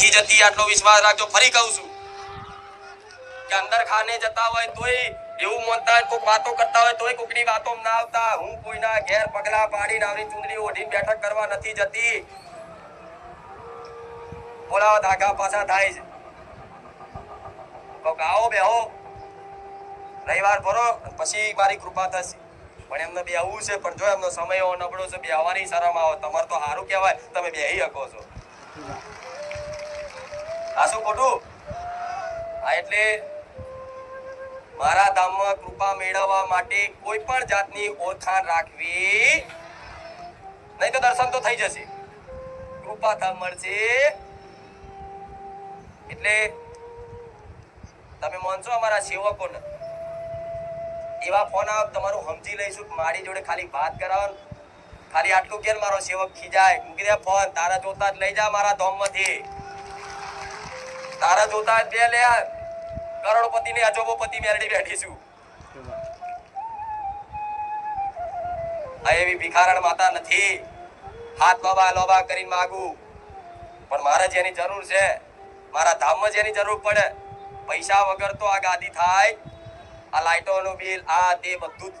નથી જતી, આટલો વિશ્વાસ રાખજો. ફરી કહું છું કે અંદર ખાને જતા હોય તોય એવું માનતા હોય, કોઈક વાતો કરતા હોય તોય કોઈકની વાતો ના આવતા. હું કોઈના ઘેર પગલા પાડીને આવરી ચૂંદડી ઓઢીને બેઠક કરવા નથી જતી. બોલાવો ધાગા પાછા થાય છે. આવો બેહો, રવિવાર ભરો, પછી મારી કૃપા થશે. પણ એમને બેહવું છે, પણ જો એમનો સમય એવો નબળો છે, બેહવાની શરમ આવે. તમારે તો સારું કહેવાય, તમે બેહી શકો છો. આ શું ખોટું? આ એટલે મારા ધામમાં કૃપા મેળવવા માટે કોઈ પણ જાતની ઓળખાણ રાખવી નહીં, તો દર્શન તો થઈ જશે, કૃપા ધામ મળશે. એટલે તમે માનશો અમારા સેવકોને એવા ફોન આવે તમારું સમજી લઈશું. મારી જોડે ખાલી વાત કરાવો, ખાલી આટલું કે મારો સેવક ખીજાય, મૂકી દે ફોન. તારા જોતા જ લઈ જા મારા ધામમાંથી. તારા જોતા જ બે લે. કરોડપતિ ને અજોબોપતિ મેરડી બેઠીશું. આ એવી ભિખારણ માતા નથી હાથ લોબા લોબા કરીને માગું. પણ મારે જેની જરૂર છે, મારા ધામમાં જેની જરૂર પડે, પૈસા વગર તો આ ગાદી થાય. આ લાઈટોનું બિલ, આ તે બધું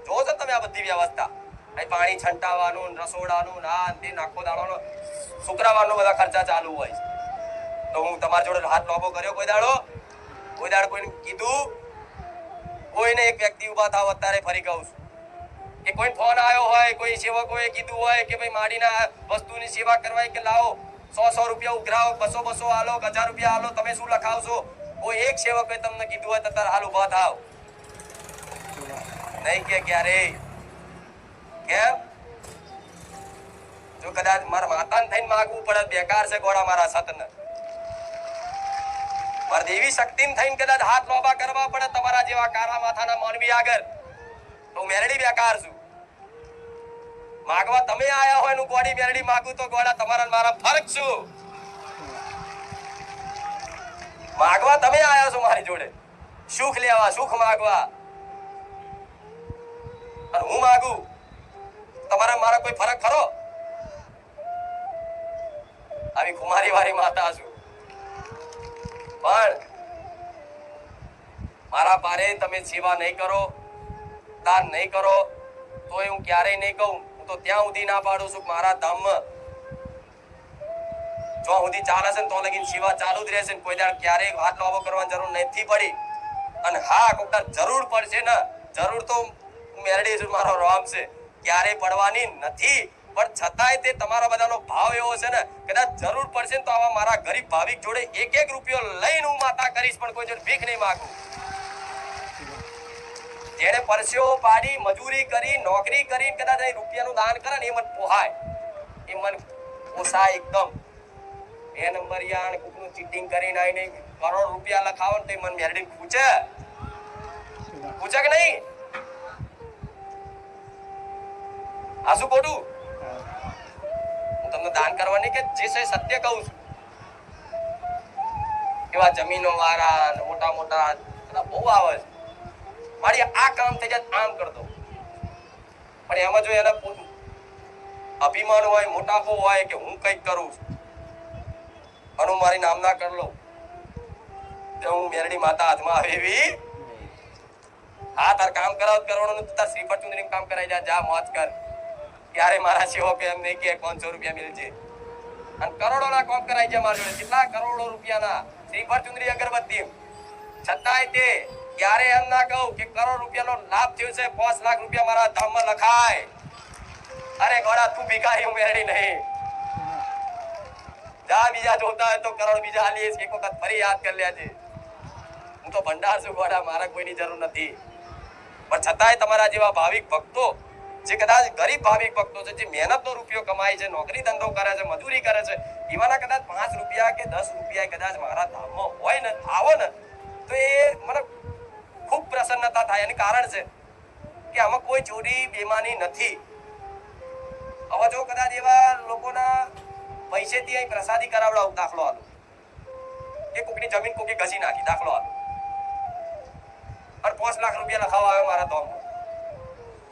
જો છો તમે. આ બધી વ્યવસ્થા, પાણી છંટાવાનું, રસોડાનું, આ તે નાખો દાડોનો, શુક્રવારનો બધા ખર્ચા ચાલુ હોય. તો હું તમારી જોડે હાથ લોબો કર્યો કોઈ દાડો? કોઈ દાડો કોઈને કીધું? કોઈને એક વ્યક્તિ ઉભા થાવ અત્યારે ફરી કહું છું કે કોઈ ફોન આવ્યો હોય, કોઈ સેવકોએ કીધું હોય કે ભાઈ માડીના વસ્તુની સેવા કરવાય, કે લાવો 100 રૂપિયા ઉઘરાવો, 200 આલો, 1000 રૂપિયા આલો, તમે શું લખાવશો? કોઈ એક સેવકે તમને કીધું હોય તો તાર હાલ ઉભા થાવ. નહીં કે ક્યારે કેમ? જો કદાચ મારા માતાને થઈને માગવું પડે, બેકાર છે ગોળા મારા સતને. મારા દેવી શક્તિને થઈને કદાચ હાથ લોબા કરવા પડે તમારા જેવા કારા માથાના માનવી આગળ, તો મેરડી બેકાર છું. માગવા તમે આયા હોય નું ગોળી મેરડી માગું તો ગોળા તમારા મારા ફરક શું? માગવા તમે આયા છો મારી જોડે, સુખ લેવા, સુખ માગવા. અને હું માગું, તમારા મારા કોઈ ફરક ખરો? આવી કુમારી વાળી માતા છું. પણ મારા પારે તમે સેવા નહીં કરો, દાન નહીં કરો, તો હું ક્યારેય નહીં કહું. હું તો ત્યાં સુધી ના પાડું છું મારા ધામમાં જો સુધી ચાલે છે ને તો લગીન સેવા ચાલુ જ રહેશે. કોઈ દાડ ક્યારેય હાથ લાવો કરવાની જરૂર નથી પડી. અને હા, કોકદાર જરૂર પડશે ને, જરૂર તો મેરડી છું, મારો રામ છે, ક્યારેય પડવાની નથી. પણ છતાંય તે તમારા બધાનો ભાવ એવો છે ને, કદાચ જરૂર પડશે તો આવા મારા ગરીબ ભાવિક જોડે 1 રૂપિયો લઈને હું માતા કરીશ, પણ કોઈ જોડે ભીખ નહીં માંગુ. જેને પરસ્યો પાડી, મજૂરી કરી, નોકરી કરી, કદાચ રૂપિયાનું દાન કરે ને, એ મને પોહાય, એ મને પોસાય એકદમ. એ નંબર યાર કોકનું ચીટિંગ કરીને આવીને કરોડ રૂપિયા લખાવો ને તો મને મેરડી પૂછે કે નહીં? આ શું ખોટું? હું તમને દાન કરવાની કે જે છે સત્ય કહું છું. એવા જમીનો વાળા મોટા મોટા બહુ આવે છે, મારી આ કામ થઈ જાય આમ કર દો. પણ એમાં જો એના અભિમાન હોય, મોટાપો હોય કે હું કંઈક કરું છું અને હું મારી નામના કરી લઉં, તો હું મેરડી માતા હાથમાં આવે એવી. હા, તાર કામ કરાવ કરવાનું, તાર શ્રીફળ ચુંદડી કામ કરાઈ જા, મોજ કર. ક્યારે મારા સેવકો એમ નહીં કે 500 રૂપિયા મિલજે અને કરોડોના કામ કરાઈ જાય મારા જોડે, કેટલા કરોડો રૂપિયાના શ્રીફળ ચુંદડી અગરબત્તી. છતાંય તે ક્યારે એમ ના કહું કે કરોડ રૂપિયાનો લાભ થયો છે, 5 લાખ રૂપિયા મારા ધામમાં લખાય. અરે ગોળા, તું ભિખારી, હું મેરડી નહીં. જા, બીજા જોતા હોય તો કરોડ બીજા આલીશ, એક વખત ફરી યાદ કરી લેજે. હું તો ભંડાર છું ગોળા, મારા કોઈની જરૂર નથી. પણ છતાંય તમારા જેવા ભાવિક ભક્તો, જે કદાચ ગરીબ ભાવિક ભક્તો છે, જે મહેનતનો રૂપિયો કમાય છે, નોકરી ધંધો કરે છે, મજૂરી કરે છે, એવાના કદાચ 5 રૂપિયા કે 10 રૂપિયા કદાચ મારા ધામમાં હોય ને, આવો ને, તો એ મને ખૂબ પ્રસન્નતા થાય. એનું કારણ છે કે આમાં કોઈ ચોરી બેમાની નથી. હવે જો કદાચ એવા લોકોના પૈસેથી અહીં પ્રસાદી કરાવડાવું, દાખલો આલો, કે કોકની જમીન કોકે ઘસી નાખી, દાખલો આલો, અને 5 લાખ રૂપિયા લખાવા આવ્યો મારા ધામમાં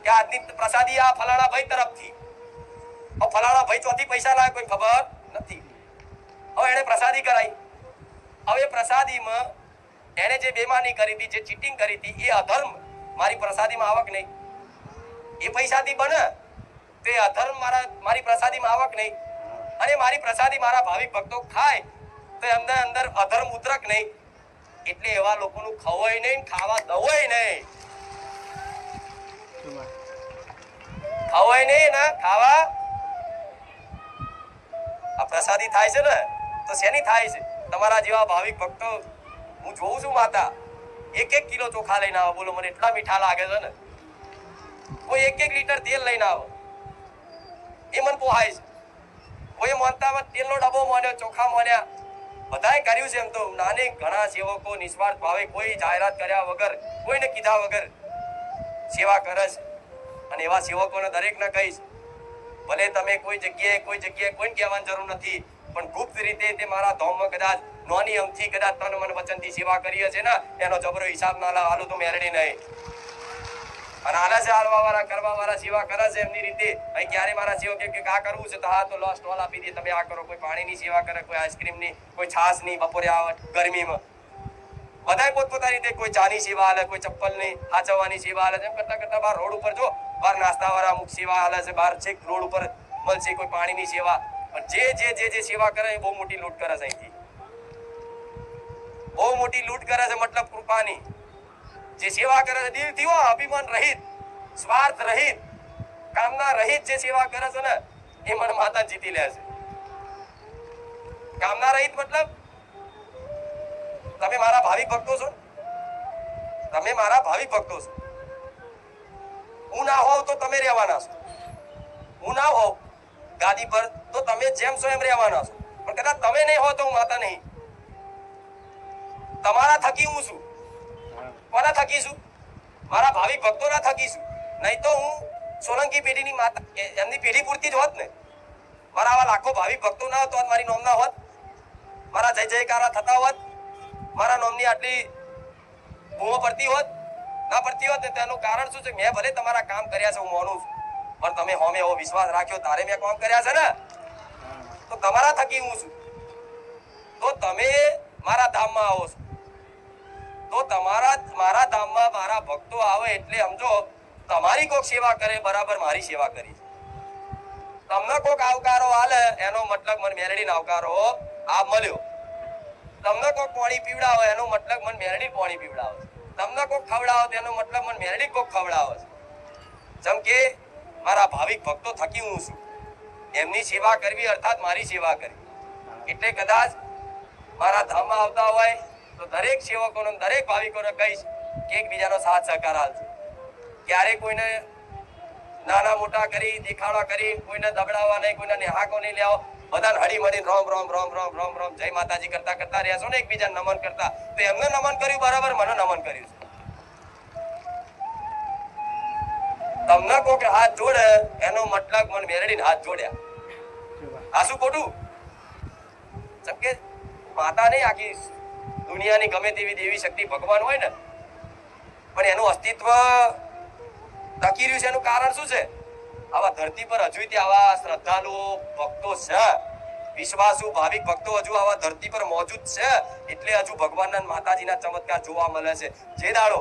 કે આજની પ્રસાદી આ ફલાણા ભાઈ તરફથી. ફલાણા ભાઈ ચોથી પૈસા લાવે કોઈ ખબર નથી. હવે એને પ્રસાદી કરાવી. હવે પ્રસાદીમાં એને જે બેમાની કરી હતી, જે ચીટિંગ કરી હતી, એ અધર્મ. મારી પ્રસાદીમાં આવક નહીં. એ પૈસાથી બને તે અધર્મ મારી પ્રસાદીમાં આવક નહીં. અને મારી પ્રસાદી મારા ભાવિક ભક્તો ખાય તો એમને અંદર અધર્મ ઉતરક નહીં. એટલે એવા લોકોનું ખવાય નહીં, ખાવા દવાય નહીં. ખવાય નહીં ને ખાવા આ પ્રસાદી થાય છે ને તો શેની થાય છે? તમારા જેવા ભાવિક ભક્તો હું જોઉં છું માતા 1-1 કિલો ચોખા લઈને આવે. બોલો, મને એટલા મીઠા લાગે છે ને. કોઈ 1-1 લીટર તેલ લઈને આવે, એ મને પોહાય છે. કોઈ માનતા તેલનો ડબ્બો માન્યો, ચોખા માન્યા, બધાએ કર્યું છે. એમ તો નાને ઘણા સેવકો નિસ્વાર્થ ભાવે કોઈ જાહેરાત કર્યા વગર, કોઈને કીધા વગર સેવા કરે છે. અને એવા સેવકોને દરેકને કહીશ, ભલે તમે કોઈ જગ્યાએ કોઈને કહેવાની જરૂર નથી, પણ ગુપ્ત રીતે તે મારા ધામમાં કદાચ નોની અમથી કદાચ તન મન વચનથી સેવા કરી હશે ને, એનો જબરો હિસાબ ના હાલું તો મેળવી નહીં. અને આલા છે હાલવા વાળા, કરવા વાળા સેવા કરે છે એમની રીતે. અહીં ક્યારે મારા સેવક કે આ કરવું છે તો હા તો લો સ્ટોલ આપી દે, તમે આ કરો. કોઈ પાણીની સેવા કરે, કોઈ આઈસ્ક્રીમની, કોઈ છાશની, બપોરે આવે ગરમીમાં બધાય પોતપોતાની રીતે. કોઈ ચાની સેવા હાલે, કોઈ ચપ્પલની હાચવવાની સેવા હાલે. એમ કરતા કરતા બહાર રોડ ઉપર જો બહાર નાસ્તા વાળા અમુક સેવા હાલે છે, બહાર છેક રોડ ઉપર મળશે કોઈ પાણીની સેવા. પણ જે સેવા કરે એ બહુ મોટી લૂંટ કરે છે. અહીંથી બહુ મોટી લૂંટ કરે છે. મતલબ કૃપાની જે સેવા કરે છે, દિલથી અભિમાન રહિત, સ્વાર્થ રહિત, કામના રહિત જે સેવા કરે છે ને, એ મન માતા જીતી લે છે. કામના રહિત મતલબ તમે મારા ભાવિક ભક્તો છો, તમે મારા ભાવિક ભક્તો છો. હું ના હોવ તો તમે રહેવાના છો. હું ના હોવ ગાદી પર તો તમે જેમ છો એમ રહેવાના છો. પણ કદાચ તમે નહીં હો તો હું માતા નહીં. તમારા થકી હું છું. કોના થકી છું? મારા ભાવિક ભક્તોના થકી છું. નહીં તો હું સોલંકી પેઢીની માતા, એમની પેઢી પૂરતી જ હોત ને. મારા આવા લાખો ભાવિક ભક્તો ના હોત, મારી નોમના હોત, મારા જય જયકારા થતા હોત, મારા નોમની આટલી બૂમો પડતી હોત ના પડતી હોત ને, તેનું કારણ શું છે? મેં ભલે તમારા કામ કર્યા છે, હું માનું છું, પણ તમે હોમે એવો વિશ્વાસ રાખ્યો તારે મેં કામ કર્યા છે ને, તો તમારા થકી હું છું. તો તમે મારા ધામમાં આવો છો, તો મારા ધામમાં મારા ભક્તો આવે એટલે સમજો તમારી કોક સેવા કરે બરાબર મારી સેવા કરી. તમને કોક આવકારો આલે એનો મતલબ મને મેરડીને આવકારો આ મળ્યો. તમને કોક પાણી પીવડાવે એનો મતલબ મને મેરડી પાણી પીવડાવે. તમને કોક ખવડાવે તેનો મતલબ મને મેરડી કોક ખવડાવે. જેમ કે મારા ભાવિક ભક્તો થકી હું છું, એમની સેવા કરવી અર્થાત મારી સેવા કરવી. એટલે કદાચ મારા ધામમાં આવતા હોય તો દરેક સેવકોને, દરેક ભાવિકોને કહીશ કે એકબીજાનો સાથ સહકાર આપજો. ક્યારે કોઈને નાના મોટા કરી, દેખાડા કરી, કોઈને દબડાવવા નહીં, કોઈને નેહાકો નહીં લેવો. બધાને હળી મળીને રોમ રોમ રોમ રોમ રોમ રોમ જય માતાજી કરતા કરતા રહેશો ને, એકબીજાને નમન કરતા. તો એમને નમન કર્યું બરાબર, મને નમન કર્યું છે. તમને કહો કે હાથ જોડે એનો મતલબ મને મેરડીને હાથ જોડ્યા. આ શું ખોટું? જેમ કે માતા નહીં, આખી દુનિયાની ગમે તેવી દેવી શક્તિ ભગવાન હોય ને, પણ એનું અસ્તિત્વ ટકી રહ્યું છે. એનું કારણ શું છે? આવા ધરતી પર હજુ આવા શ્રદ્ધાળુઓ ભક્તો છે, વિશ્વાસુ ભાવિક ભક્તો હજુ આવા ધરતી પર મોજૂદ છે. એટલે હજુ ભગવાનના માતાજીના ચમત્કાર જોવા મળે છે. જે દાડો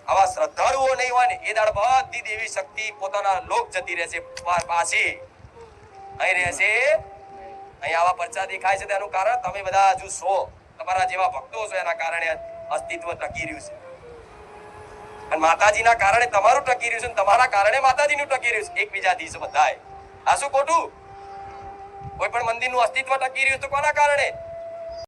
આવા શ્રદ્ધાળુઓ નહીં હોય ને, એ દાડો બધી દેવી શક્તિ પોતાના લોક જતી રહેશે, પાછી અહીં રહેશે. અહીં આવા પરચા દેખાય છે તેનું કારણ તમે બધા હજુ છો, તમારા જેવા ભક્તો છો, એના કારણે અસ્તિત્વ ટકી રહ્યું છે. અને માતાજીના કારણે તમારું ટકી રહ્યું છે, તમારા કારણે માતાજીનું ટકી રહ્યું છે. એકબીજાથી બધાય. આ શું ખોટું? કોઈ પણ મંદિરનું અસ્તિત્વ ટકી રહ્યું તો કોના કારણે?